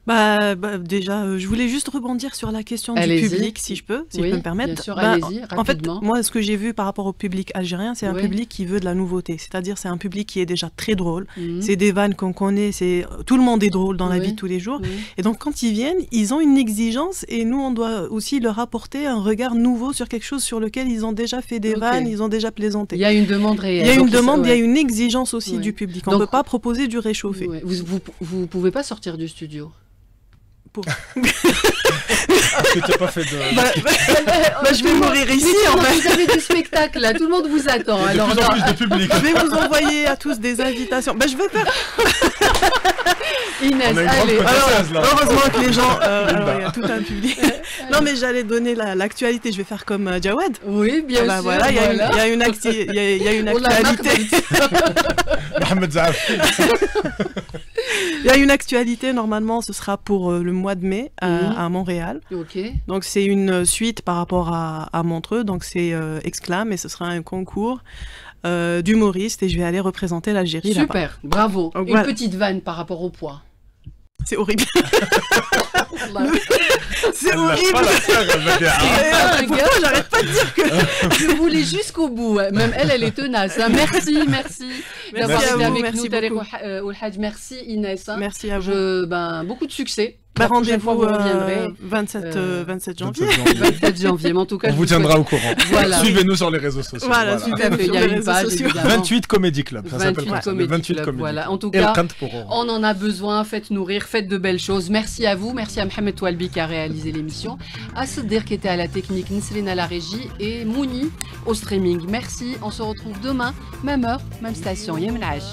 Déjà, je voulais juste rebondir sur la question du public, si je peux me permettre. Bien sûr, allez-y, en fait, moi, ce que j'ai vu par rapport au public algérien, c'est un public qui veut de la nouveauté. C'est-à-dire, c'est un public qui est déjà très drôle. C'est des vannes qu'on connaît. Tout le monde est drôle dans la vie de tous les jours. Et donc, quand ils viennent, ils ont une exigence et nous, on doit aussi leur apporter un regard nouveau sur quelque chose sur lequel ils ont déjà fait des vannes, ils ont déjà plaisanté. Il y a une demande réelle. Il y a une demande, il y a une exigence aussi du public. On ne peut pas proposer du réchauffé. Vous pouvez pas sortir du studio. Est-ce que tu n'as pas fait de... je vais mourir ici, en fait. Vous avez du spectacle, là. Tout le monde vous attend. Il y a de plus en plus de public. Je vais vous envoyer à tous des invitations. Je vais faire... Inès, allez. Heureusement que les gens... il y a tout un public. Non, mais j'allais donner l'actualité. Je vais faire comme Jawad. Oui, bien sûr. Voilà, il y a une actualité. Mohamed Zaaf. Il y a une actualité, normalement, ce sera pour le mois de mai à Montréal. Donc, c'est une suite par rapport à Montreux. Donc, c'est Exclame et ce sera un concours d'humoristes et je vais aller représenter l'Algérie là-bas. Super, bravo. Donc, une petite vanne par rapport au poids. C'est horrible. C'est horrible. Pourquoi j'arrête pas de dire que... Je voulais jusqu'au bout. Même elle est tenace. Merci d'avoir été avec nous. Merci Inès. Merci à vous. Beaucoup de succès. Rendez-vous 27 janvier. 27 janvier, mais en tout cas, on vous tiendra au courant. Voilà. Suivez-nous sur les réseaux sociaux. Voilà, suivez-nous sur les réseaux sociaux. 28 Comedy Club, ça s'appelle comme ça. 28 Comedy Club. Voilà. En tout cas, on en a besoin. Faites nourrir, faites de belles choses. Merci à vous. Merci à Mohamed Toualbi qui a réalisé l'émission. À Saddir qui était à la technique, Nisrine à la régie et Mouni au streaming. Merci. On se retrouve demain, même heure, même station. Yemenaj.